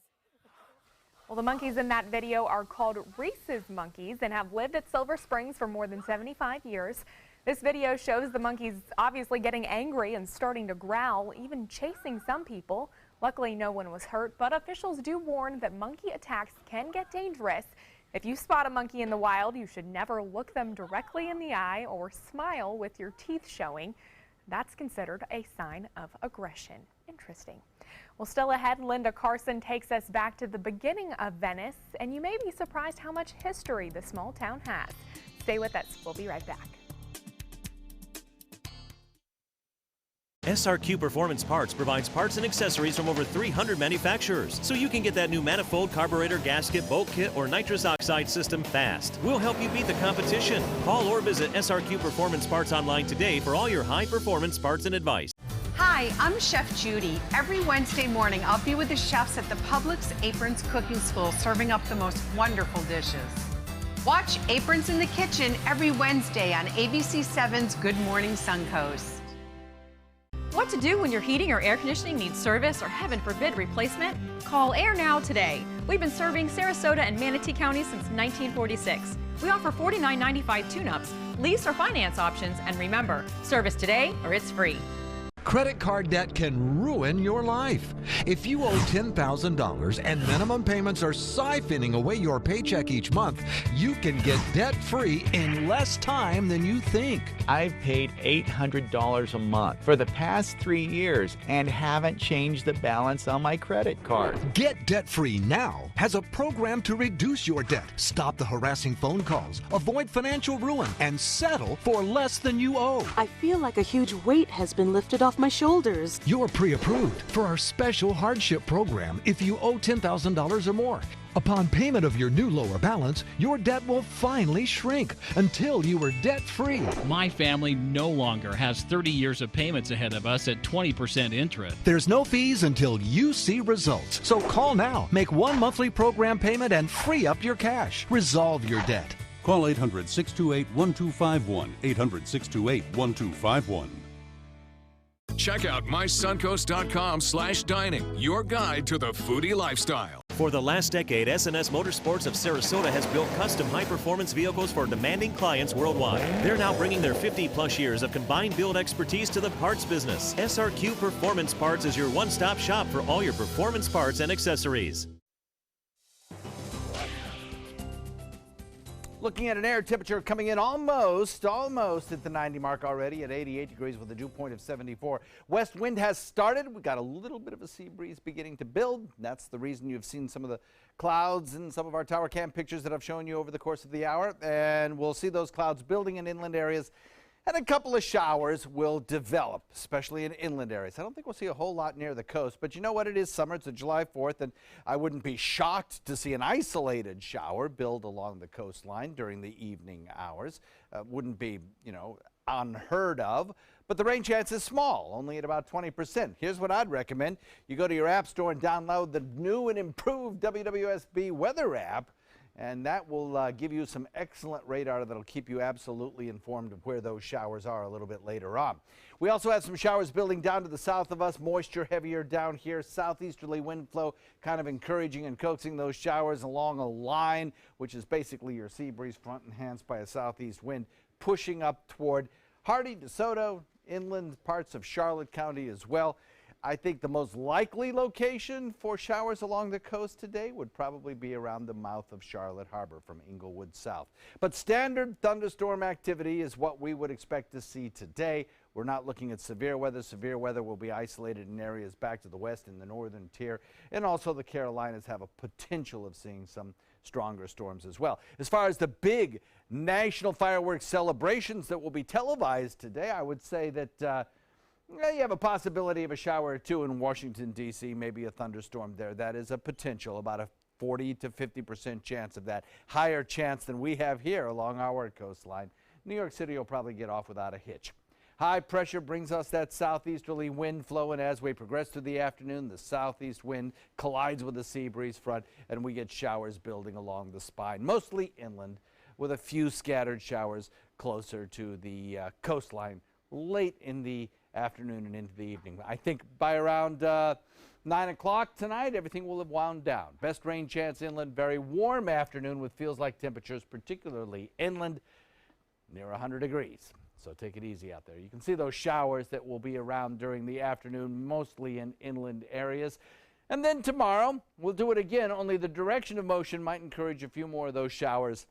Well, the monkeys in that video are called Reese's monkeys and have lived at Silver Springs for more than 75 years. This video shows the monkeys obviously getting angry and starting to growl, even chasing some people. Luckily, no one was hurt, but officials do warn that monkey attacks can get dangerous. If you spot a monkey in the wild, you should never look them directly in the eye or smile with your teeth showing. That's considered a sign of aggression. Interesting. Well, still ahead, Linda Carson takes us back to the beginning of Venice, and you may be surprised how much history the small town has. Stay with us. We'll be right back. SRQ Performance Parts provides parts and accessories from over 300 manufacturers, so you can get that new manifold, carburetor, gasket, bolt kit, or nitrous oxide system fast. We'll help you beat the competition. Call or visit SRQ Performance Parts online today for all your high-performance parts and advice. Hi, I'm Chef Judy. Every Wednesday morning, I'll be with the chefs at the Publix Aprons Cooking School serving up the most wonderful dishes. Watch Aprons in the Kitchen every Wednesday on ABC7's Good Morning Suncoast. What to do when your heating or air conditioning needs service or, heaven forbid, replacement? Call Air Now today. We've been serving Sarasota and Manatee County since 1946. We offer $49.95 tune-ups, lease or finance options, and remember, service today or it's free. Credit card debt can ruin your life. If you owe $10,000 and minimum payments are siphoning away your paycheck each month, you can get debt-free in less time than you think. I've paid $800 a month for the past 3 years and haven't changed the balance on my credit card. Get debt-free now has a program to reduce your debt, stop the harassing phone calls, avoid financial ruin, and settle for less than you owe. I feel like a huge weight has been lifted off my shoulders. You're pre-approved for our special hardship program if you owe $10,000 or more. Upon payment of your new lower balance, your debt will finally shrink until you are debt-free. My family no longer has 30 years of payments ahead of us at 20% interest. There's no fees until you see results. So call now, make one monthly program payment, and free up your cash. Resolve your debt. Call 800-628-1251, 800-628-1251. Check out mysuncoast.com/dining, your guide to the foodie lifestyle. For the last decade, S&S Motorsports of Sarasota has built custom high-performance vehicles for demanding clients worldwide. They're now bringing their 50-plus years of combined build expertise to the parts business. SRQ Performance Parts is your one-stop shop for all your performance parts and accessories. Looking at an air temperature coming in almost at the 90 mark already at 88 degrees with a dew point of 74. West wind has started. We got a little bit of a sea breeze beginning to build. That's the reason you've seen some of the clouds in some of our tower cam pictures that I've shown you over the course of the hour. And we'll see those clouds building in inland areas. And a couple of showers will develop, especially in inland areas. I don't think we'll see a whole lot near the coast, but you know what? It is summer. It's July 4th, and I wouldn't be shocked to see an isolated shower build along the coastline during the evening hours. Wouldn't be, unheard of, but the rain chance is small, only at about 20%. Here's what I'd recommend. You go to your app store and download the new and improved WWSB weather app, and that will give you some excellent radar that'll keep you absolutely informed of where those showers are a little bit later on. We also have some showers building down to the south of us, moisture heavier down here, southeasterly wind flow kind of encouraging and coaxing those showers along a line, which is basically your sea breeze front enhanced by a southeast wind, pushing up toward Hardy, DeSoto, inland parts of Charlotte County as well. I think the most likely location for showers along the coast today would probably be around the mouth of Charlotte Harbor from Inglewood south. But standard thunderstorm activity is what we would expect to see today. We're not looking at severe weather. Severe weather will be isolated in areas back to the west in the northern tier. And also the Carolinas have a potential of seeing some stronger storms as well. As far as the big national fireworks celebrations that will be televised today, I would say that you have a possibility of a shower or two in Washington, D.C., maybe a thunderstorm there. That is a potential, about a 40 to 50% chance of that. Higher chance than we have here along our coastline. New York City will probably get off without a hitch. High pressure brings us that southeasterly wind flow, and as we progress through the afternoon, the southeast wind collides with the sea breeze front, and we get showers building along the spine, mostly inland, with a few scattered showers closer to the coastline late in the afternoon and into the evening. I think by around 9 o'clock tonight, everything will have wound down. Best rain chance inland, very warm afternoon with feels-like temperatures, particularly inland, near 100 degrees. So take it easy out there. You can see those showers that will be around during the afternoon, mostly in inland areas. And then tomorrow, we'll do it again, only the direction of motion might encourage a few more of those showers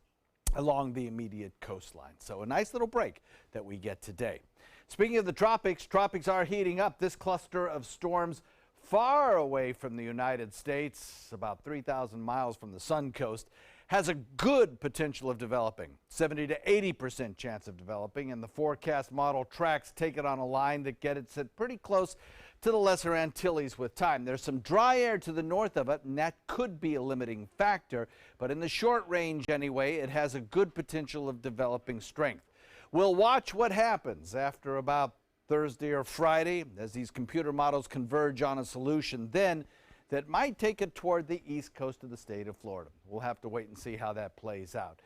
along the immediate coastline. So a nice little break that we get today. Speaking of the tropics are heating up. This cluster of storms far away from the United States, about 3,000 miles from the Sun Coast, has a good potential of developing, 70 to 80% chance of developing, and the forecast model tracks take it on a line that gets it pretty close to the Lesser Antilles with time. There's some dry air to the north of it, and that could be a limiting factor, but in the short range anyway, it has a good potential of developing strength. We'll watch what happens after about Thursday or Friday as these computer models converge on a solution then that might take it toward the east coast of the state of Florida. We'll have to wait and see how that plays out.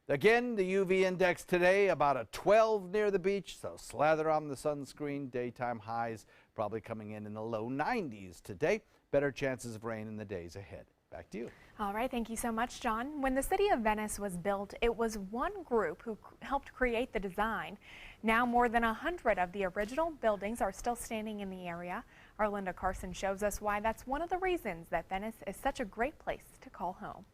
Again, the UV index today about a 12 near the beach, so slather on the sunscreen. Daytime highs probably coming in the low 90s today. Better chances of rain in the days ahead. Back to you. All right, thank you so much, John. When the city of Venice was built, it was one group who helped create the design. Now more than 100 of the original buildings are still standing in the area. Our Linda Carson shows us why that's one of the reasons that Venice is such a great place to call home.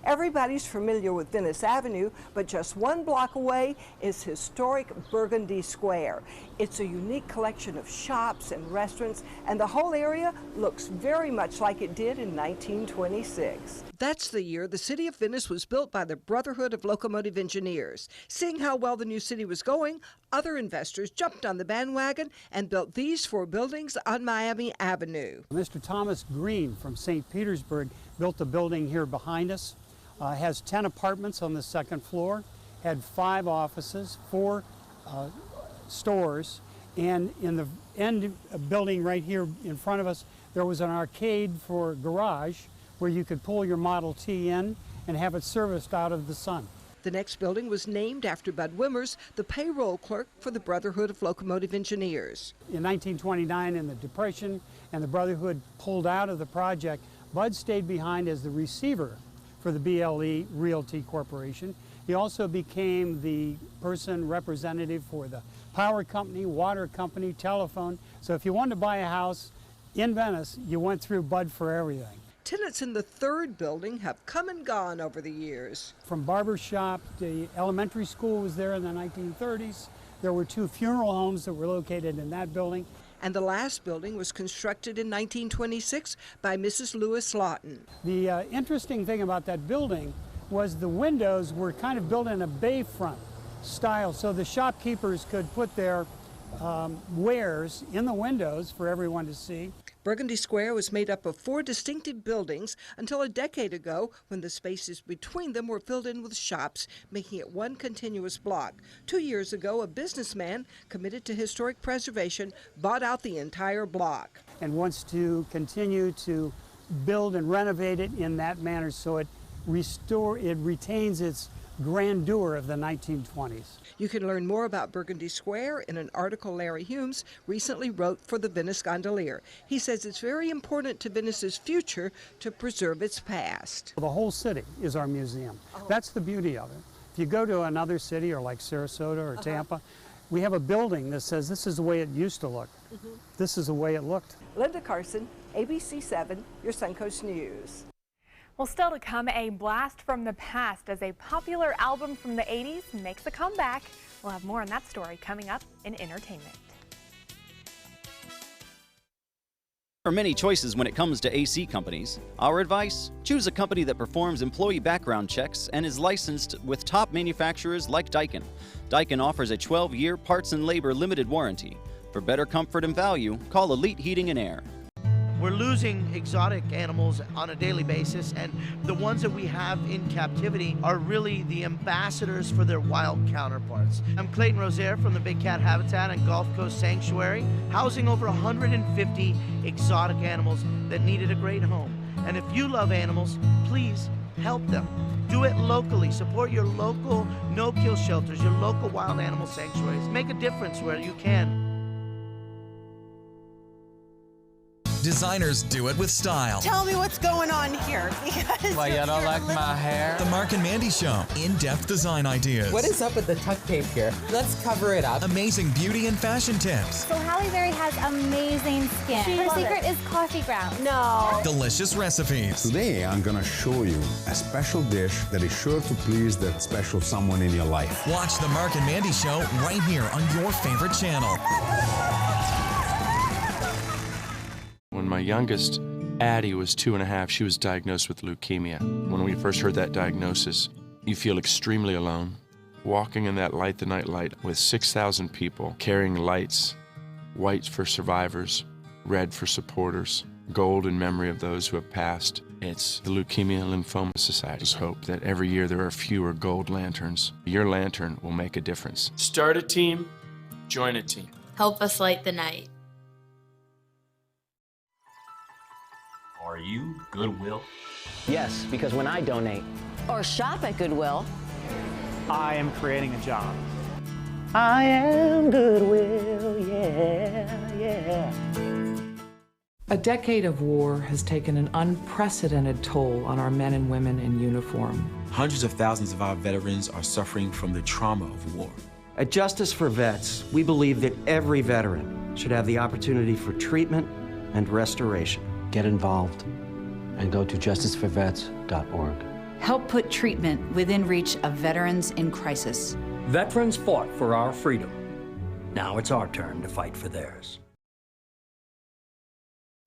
Everybody's familiar with Venice Avenue, but just one block away is historic Burgundy Square. It's a unique collection of shops and restaurants, and the whole area looks very much like it did in 1926. That's the year the city of Venice was built by the Brotherhood of Locomotive Engineers. Seeing how well the new city was going, other investors jumped on the bandwagon and built these 4 buildings on Miami Avenue. Mr. Thomas Green from St. Petersburg built the building here behind us. Has 10 apartments on the second floor, had 5 offices, 4 stores, and in the end building right here in front of us, there was an arcade for garage where you could pull your Model T in and have it serviced out of the sun. The next building was named after Bud Wimmers, the payroll clerk for the Brotherhood of Locomotive Engineers. In 1929, in the Depression, and the Brotherhood pulled out of the project, Bud stayed behind as the receiver for the BLE Realty Corporation. He also became the person representative for the power company, water company, telephone. So if you wanted to buy a house in Venice, you went through Bud for everything. Tenants in the third building have come and gone over the years. From barber shop, the elementary school was there in the 1930s. There were 2 funeral homes that were located in that building. And the last building was constructed in 1926 by Mrs. Lewis Lawton. The interesting thing about that building was the windows were kind of built in a bayfront style, so the shopkeepers could put their wares in the windows for everyone to see. Burgundy Square was made up of 4 distinctive buildings until a decade ago, when the spaces between them were filled in with shops, making it one continuous block. 2 years ago, a businessman committed to historic preservation bought out the entire block. And wants to continue to build and renovate it in that manner so it retains its grandeur of the 1920s. You can learn more about Burgundy Square in an article Larry Humes recently wrote for the Venice Gondolier. He says it's very important to Venice's future to preserve its past. The whole city is our museum. That's the beauty of it. If you go to another city, or like Sarasota or Tampa, we have a building that says this is the way it used to look. This is the way it looked. Linda Carson, ABC 7, your Suncoast News. Well, still to come, a blast from the past as a popular album from the 80s makes a comeback. We'll have more on that story coming up in entertainment. There are many choices when it comes to AC companies. Our advice? Choose a company that performs employee background checks and is licensed with top manufacturers like Daikin. Daikin offers a 12-year parts and labor limited warranty. For better comfort and value, call Elite Heating and Air. We're losing exotic animals on a daily basis, and the ones that we have in captivity are really the ambassadors for their wild counterparts. I'm Clayton Rozier from the Big Cat Habitat and Gulf Coast Sanctuary, housing over 150 exotic animals that needed a great home. And if you love animals, please help them. Do it locally. Support your local no-kill shelters, your local wild animal sanctuaries. Make a difference where you can. Designers do it with style. Tell me what's going on here. Why, you don't like my hair? The Mark and Mandy Show. In-depth design ideas. What is up with the tuck tape here? Let's cover it up. Amazing beauty and fashion tips. So Halle Berry has amazing skin. Her secret is coffee grounds. No. Delicious recipes. Today, I'm going to show you a special dish that is sure to please that special someone in your life. Watch The Mark and Mandy Show right here on your favorite channel. When my youngest, Addie, was 2.5, she was diagnosed with leukemia. When we first heard that diagnosis, you feel extremely alone. Walking in that Light the Night light with 6,000 people carrying lights, white for survivors, red for supporters, gold in memory of those who have passed. It's the Leukemia and Lymphoma Society's hope that every year there are fewer gold lanterns. Your lantern will make a difference. Start a team, join a team. Help us light the night. Are you Goodwill? Yes, because when I donate or shop at Goodwill, I am creating a job. I am Goodwill, yeah. A decade of war has taken an unprecedented toll on our men and women in uniform. Hundreds of thousands of our veterans are suffering from the trauma of war. At Justice for Vets, we believe that every veteran should have the opportunity for treatment and restoration. Get involved and go to justiceforvets.org. Help put treatment within reach of veterans in crisis. Veterans fought for our freedom. Now it's our turn to fight for theirs.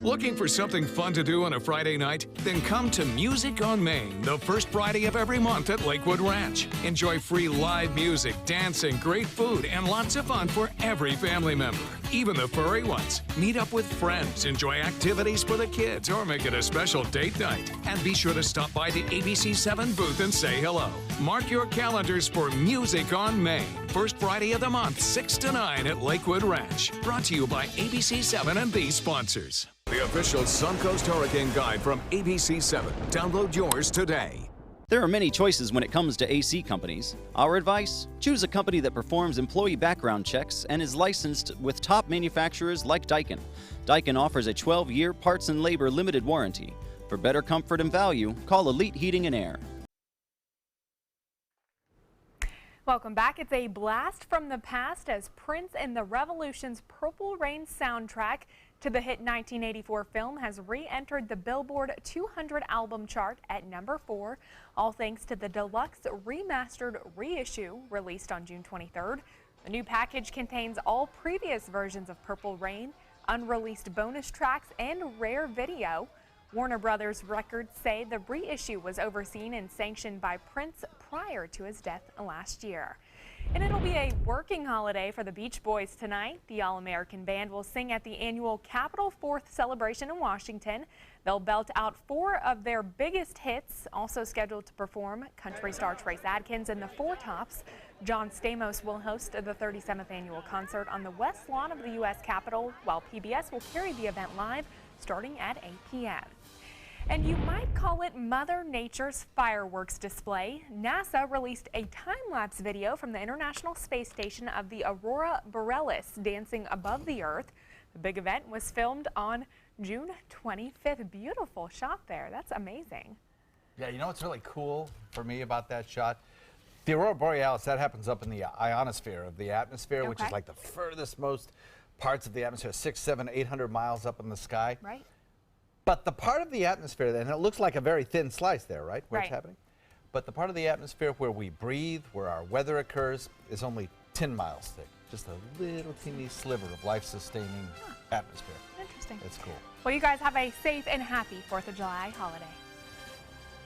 Looking for something fun to do on a Friday night? Then come to Music on Main, the first Friday of every month at Lakewood Ranch. Enjoy free live music, dancing, great food, and lots of fun for every family member, even the furry ones. Meet up with friends, enjoy activities for the kids, or make it a special date night. And be sure to stop by the ABC 7 booth and say hello. Mark your calendars for Music on Main, first Friday of the month, 6 to 9 at Lakewood Ranch. Brought to you by ABC 7 and these sponsors. The official Suncoast Hurricane Guide from ABC 7. Download yours today. There are many choices when it comes to AC companies. Our advice? Choose a company that performs employee background checks and is licensed with top manufacturers like Daikin. Daikin offers a 12-year parts and labor limited warranty. For better comfort and value, call Elite Heating and Air. Welcome back. It's a blast from the past as Prince and the Revolution's Purple Rain soundtrack to the hit 1984 film has re-entered the Billboard 200 album chart at number 4, all thanks to the deluxe remastered reissue released on June 23rd. The new package contains all previous versions of Purple Rain, unreleased bonus tracks, and rare video. Warner Brothers records say the reissue was overseen and sanctioned by Prince prior to his death last year. And it'll be a working holiday for the Beach Boys tonight. The All-American Band will sing at the annual Capitol 4th celebration in Washington. They'll belt out 4 of their biggest hits. Also scheduled to perform, country star Trace Adkins and the Four Tops. John Stamos will host the 37th annual concert on the west lawn of the U.S. Capitol, while PBS will carry the event live starting at 8 p.m. And you might call it Mother Nature's fireworks display. NASA released a time-lapse video from the International Space Station of the Aurora Borealis dancing above the Earth. The big event was filmed on June 25th. Beautiful shot there. That's amazing. Yeah, you know what's really cool for me about that shot? The Aurora Borealis, that happens up in the ionosphere of the atmosphere, which is like the furthest most parts of the atmosphere, 600, 700, 800 miles up in the sky. Right. But the part of the atmosphere, and it looks like a very thin slice there, right, where it's happening? But the part of the atmosphere where we breathe, where our weather occurs, is only 10 miles thick. Just a little teeny sliver of life-sustaining atmosphere. Interesting. It's cool. Well, you guys have a safe and happy 4th of July holiday.